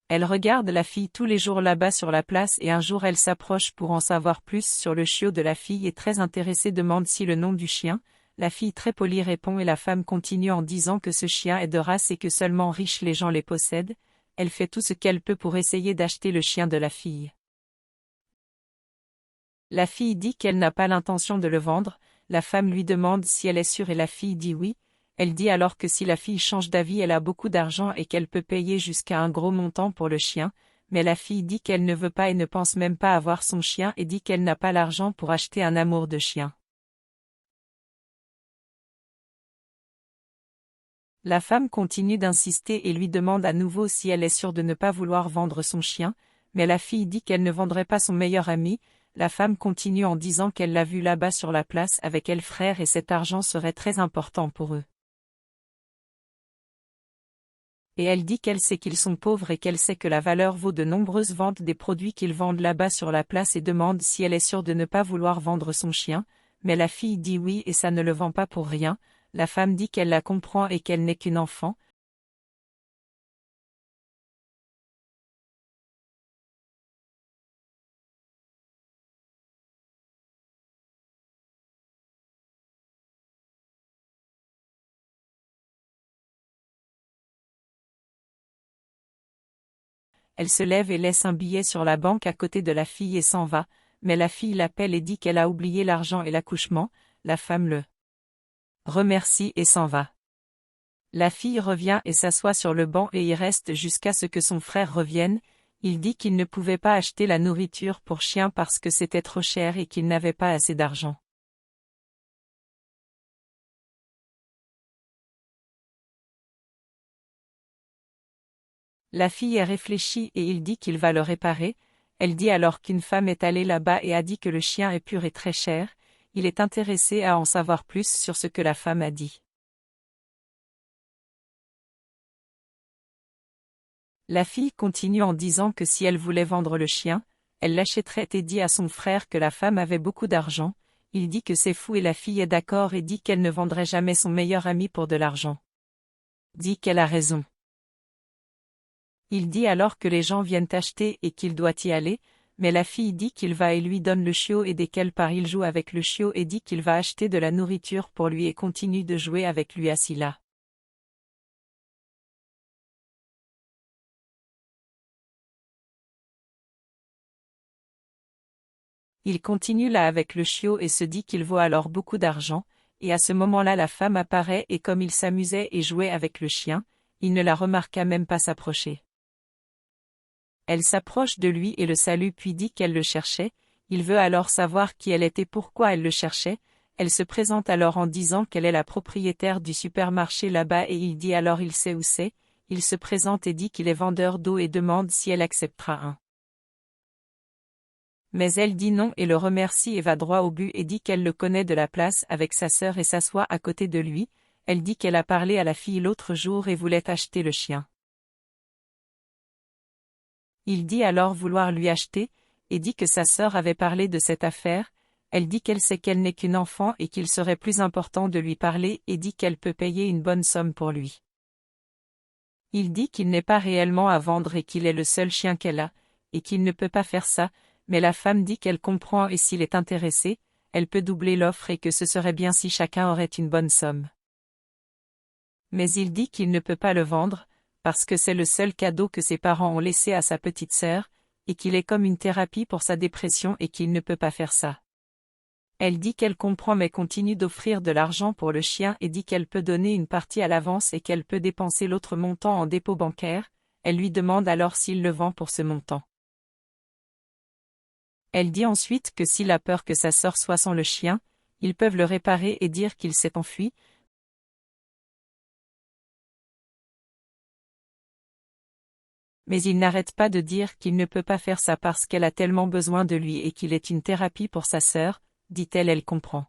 Elle regarde la fille tous les jours là-bas sur la place et un jour elle s'approche pour en savoir plus sur le chiot de la fille et très intéressée demande si le nom du chien. La fille très polie répond et la femme continue en disant que ce chien est de race et que seulement riches les gens les possèdent. Elle fait tout ce qu'elle peut pour essayer d'acheter le chien de la fille. La fille dit qu'elle n'a pas l'intention de le vendre, la femme lui demande si elle est sûre et la fille dit oui. Elle dit alors que si la fille change d'avis elle a beaucoup d'argent et qu'elle peut payer jusqu'à un gros montant pour le chien, mais la fille dit qu'elle ne veut pas et ne pense même pas avoir son chien et dit qu'elle n'a pas l'argent pour acheter un amour de chien. La femme continue d'insister et lui demande à nouveau si elle est sûre de ne pas vouloir vendre son chien, mais la fille dit qu'elle ne vendrait pas son meilleur ami. La femme continue en disant qu'elle l'a vu là-bas sur la place avec elle frère et cet argent serait très important pour eux. Et elle dit qu'elle sait qu'ils sont pauvres et qu'elle sait que la valeur vaut de nombreuses ventes des produits qu'ils vendent là-bas sur la place et demande si elle est sûre de ne pas vouloir vendre son chien, mais la fille dit oui et ça ne le vend pas pour rien. La femme dit qu'elle la comprend et qu'elle n'est qu'une enfant. Elle se lève et laisse un billet sur la banque à côté de la fille et s'en va, mais la fille l'appelle et dit qu'elle a oublié l'argent et l'accouchement. La femme le remercie et s'en va. La fille revient et s'assoit sur le banc et y reste jusqu'à ce que son frère revienne. Il dit qu'il ne pouvait pas acheter la nourriture pour chien parce que c'était trop cher et qu'il n'avait pas assez d'argent. La fille est réfléchie et il dit qu'il va le réparer. Elle dit alors qu'une femme est allée là-bas et a dit que le chien est pur et très cher. Il est intéressé à en savoir plus sur ce que la femme a dit. La fille continue en disant que si elle voulait vendre le chien, elle l'achèterait et dit à son frère que la femme avait beaucoup d'argent. Il dit que c'est fou et la fille est d'accord et dit qu'elle ne vendrait jamais son meilleur ami pour de l'argent. Dit qu'elle a raison. Il dit alors que les gens viennent acheter et qu'il doit y aller, mais la fille dit qu'il va et lui donne le chiot et dès qu'elle part il joue avec le chiot et dit qu'il va acheter de la nourriture pour lui et continue de jouer avec lui assis là. Il continue là avec le chiot et se dit qu'il vaut alors beaucoup d'argent, et à ce moment-là la femme apparaît et comme il s'amusait et jouait avec le chien, il ne la remarqua même pas s'approcher. Elle s'approche de lui et le salue puis dit qu'elle le cherchait. Il veut alors savoir qui elle était, pourquoi elle le cherchait. Elle se présente alors en disant qu'elle est la propriétaire du supermarché là-bas et il dit alors il sait où c'est. Il se présente et dit qu'il est vendeur d'eau et demande si elle acceptera un. Mais elle dit non et le remercie et va droit au but et dit qu'elle le connaît de la place avec sa sœur et s'assoit à côté de lui. Elle dit qu'elle a parlé à la fille l'autre jour et voulait acheter le chien. Il dit alors vouloir lui acheter, et dit que sa sœur avait parlé de cette affaire. Elle dit qu'elle sait qu'elle n'est qu'une enfant et qu'il serait plus important de lui parler et dit qu'elle peut payer une bonne somme pour lui. Il dit qu'il n'est pas réellement à vendre et qu'il est le seul chien qu'elle a, et qu'il ne peut pas faire ça, mais la femme dit qu'elle comprend et s'il est intéressé, elle peut doubler l'offre et que ce serait bien si chacun aurait une bonne somme. Mais il dit qu'il ne peut pas le vendre, parce que c'est le seul cadeau que ses parents ont laissé à sa petite sœur, et qu'il est comme une thérapie pour sa dépression et qu'il ne peut pas faire ça. Elle dit qu'elle comprend mais continue d'offrir de l'argent pour le chien et dit qu'elle peut donner une partie à l'avance et qu'elle peut dépenser l'autre montant en dépôt bancaire. Elle lui demande alors s'il le vend pour ce montant. Elle dit ensuite que s'il a peur que sa sœur soit sans le chien, ils peuvent le réparer et dire qu'il s'est enfui. Mais il n'arrête pas de dire qu'il ne peut pas faire ça parce qu'elle a tellement besoin de lui et qu'il est une thérapie pour sa sœur, dit-elle, elle comprend.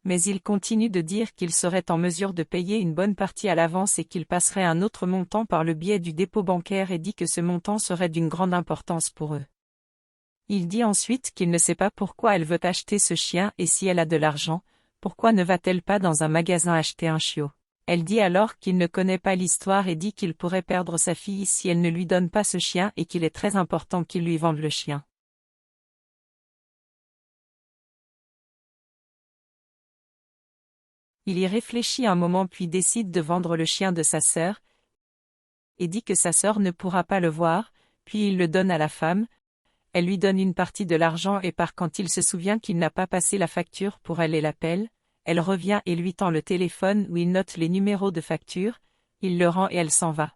Mais il continue de dire qu'il serait en mesure de payer une bonne partie à l'avance et qu'il passerait un autre montant par le biais du dépôt bancaire et dit que ce montant serait d'une grande importance pour eux. Il dit ensuite qu'il ne sait pas pourquoi elle veut acheter ce chien et si elle a de l'argent, pourquoi ne va-t-elle pas dans un magasin acheter un chiot? Elle dit alors qu'il ne connaît pas l'histoire et dit qu'il pourrait perdre sa fille si elle ne lui donne pas ce chien et qu'il est très important qu'il lui vende le chien. Il y réfléchit un moment puis décide de vendre le chien de sa sœur, et dit que sa sœur ne pourra pas le voir, puis il le donne à la femme. Elle lui donne une partie de l'argent et part quand il se souvient qu'il n'a pas passé la facture pour elle et l'appelle. Elle revient et lui tend le téléphone où il note les numéros de facture, il le rend et elle s'en va.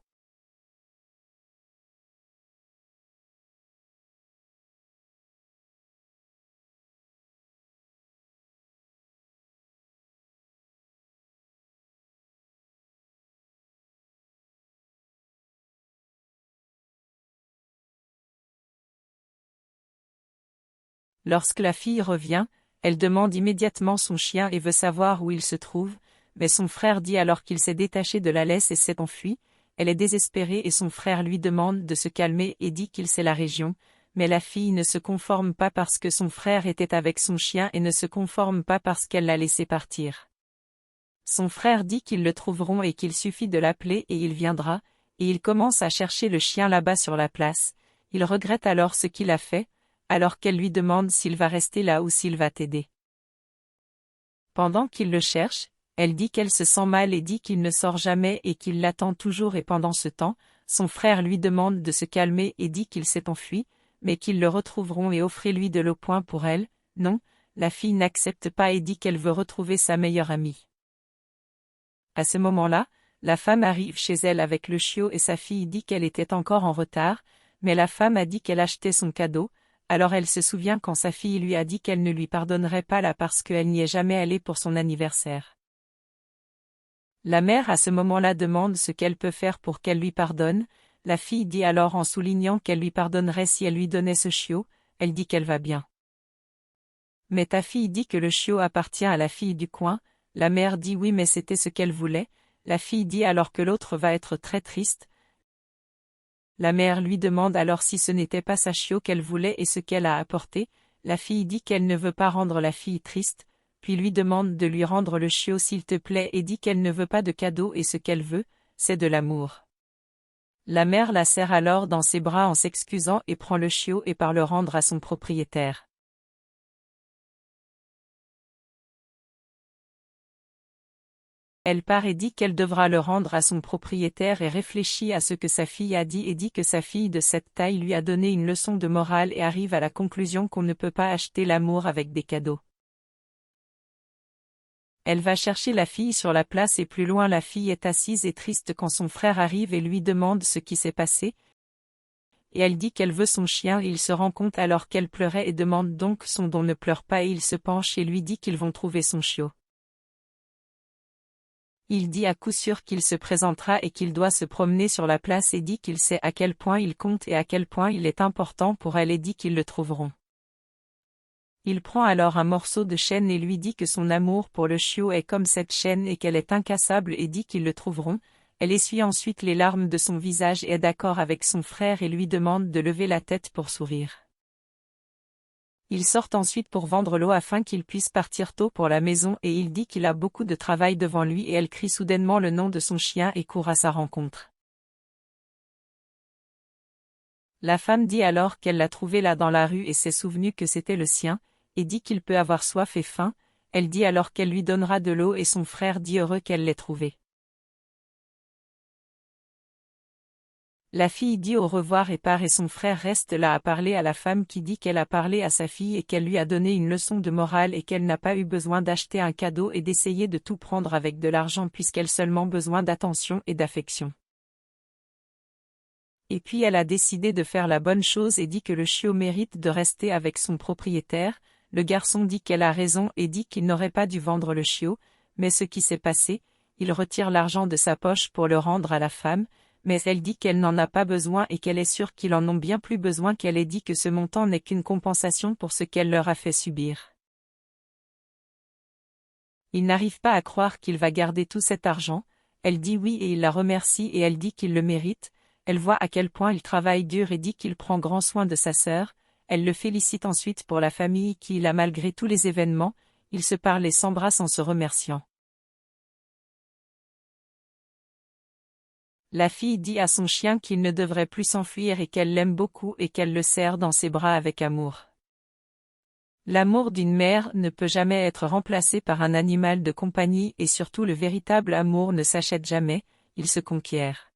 Lorsque la fille revient, elle demande immédiatement son chien et veut savoir où il se trouve, mais son frère dit alors qu'il s'est détaché de la laisse et s'est enfui. Elle est désespérée et son frère lui demande de se calmer et dit qu'il sait la région, mais la fille ne se conforme pas parce que son frère était avec son chien et ne se conforme pas parce qu'elle l'a laissé partir. Son frère dit qu'ils le trouveront et qu'il suffit de l'appeler et il viendra, et il commence à chercher le chien là-bas sur la place. Il regrette alors ce qu'il a fait, alors qu'elle lui demande s'il va rester là ou s'il va t'aider. Pendant qu'il le cherche, elle dit qu'elle se sent mal et dit qu'il ne sort jamais et qu'il l'attend toujours et pendant ce temps, son frère lui demande de se calmer et dit qu'il s'est enfui, mais qu'ils le retrouveront et offrez-lui de l'eau point pour elle. Non, la fille n'accepte pas et dit qu'elle veut retrouver sa meilleure amie. À ce moment-là, la femme arrive chez elle avec le chiot et sa fille dit qu'elle était encore en retard, mais la femme a dit qu'elle achetait son cadeau, alors elle se souvient quand sa fille lui a dit qu'elle ne lui pardonnerait pas là parce qu'elle n'y est jamais allée pour son anniversaire. La mère à ce moment-là demande ce qu'elle peut faire pour qu'elle lui pardonne, la fille dit alors en soulignant qu'elle lui pardonnerait si elle lui donnait ce chiot, elle dit qu'elle va bien. Mais ta fille dit que le chiot appartient à la fille du coin, la mère dit oui mais c'était ce qu'elle voulait, la fille dit alors que l'autre va être très triste. La mère lui demande alors si ce n'était pas sa chiot qu'elle voulait et ce qu'elle a apporté, la fille dit qu'elle ne veut pas rendre la fille triste, puis lui demande de lui rendre le chiot s'il te plaît et dit qu'elle ne veut pas de cadeau et ce qu'elle veut, c'est de l'amour. La mère la serre alors dans ses bras en s'excusant et prend le chiot et part le rendre à son propriétaire. Elle part et dit qu'elle devra le rendre à son propriétaire et réfléchit à ce que sa fille a dit et dit que sa fille de cette taille lui a donné une leçon de morale et arrive à la conclusion qu'on ne peut pas acheter l'amour avec des cadeaux. Elle va chercher la fille sur la place et plus loin la fille est assise et triste quand son frère arrive et lui demande ce qui s'est passé. Et elle dit qu'elle veut son chien et il se rend compte alors qu'elle pleurait et demande donc son don ne pleure pas et il se penche et lui dit qu'ils vont trouver son chiot. Il dit à coup sûr qu'il se présentera et qu'il doit se promener sur la place et dit qu'il sait à quel point il compte et à quel point il est important pour elle et dit qu'ils le trouveront. Il prend alors un morceau de chaîne et lui dit que son amour pour le chiot est comme cette chaîne et qu'elle est incassable et dit qu'ils le trouveront. Elle essuie ensuite les larmes de son visage et est d'accord avec son frère et lui demande de lever la tête pour sourire. Ils sortent ensuite pour vendre l'eau afin qu'il puisse partir tôt pour la maison et il dit qu'il a beaucoup de travail devant lui et elle crie soudainement le nom de son chien et court à sa rencontre. La femme dit alors qu'elle l'a trouvé là dans la rue et s'est souvenue que c'était le sien, et dit qu'il peut avoir soif et faim, elle dit alors qu'elle lui donnera de l'eau et son frère dit heureux qu'elle l'ait trouvé. La fille dit au revoir et part et son frère reste là à parler à la femme qui dit qu'elle a parlé à sa fille et qu'elle lui a donné une leçon de morale et qu'elle n'a pas eu besoin d'acheter un cadeau et d'essayer de tout prendre avec de l'argent puisqu'elle seulement besoin d'attention et d'affection. Et puis elle a décidé de faire la bonne chose et dit que le chiot mérite de rester avec son propriétaire. Le garçon dit qu'elle a raison et dit qu'il n'aurait pas dû vendre le chiot, mais ce qui s'est passé, il retire l'argent de sa poche pour le rendre à la femme, mais elle dit qu'elle n'en a pas besoin et qu'elle est sûre qu'ils en ont bien plus besoin qu'elle ait dit que ce montant n'est qu'une compensation pour ce qu'elle leur a fait subir. Il n'arrive pas à croire qu'il va garder tout cet argent, elle dit oui et il la remercie et elle dit qu'il le mérite, elle voit à quel point il travaille dur et dit qu'il prend grand soin de sa sœur, elle le félicite ensuite pour la famille qu'il a malgré tous les événements, ils se parlent et s'embrassent en se remerciant. La fille dit à son chien qu'il ne devrait plus s'enfuir et qu'elle l'aime beaucoup et qu'elle le serre dans ses bras avec amour. L'amour d'une mère ne peut jamais être remplacé par un animal de compagnie et surtout le véritable amour ne s'achète jamais, il se conquiert.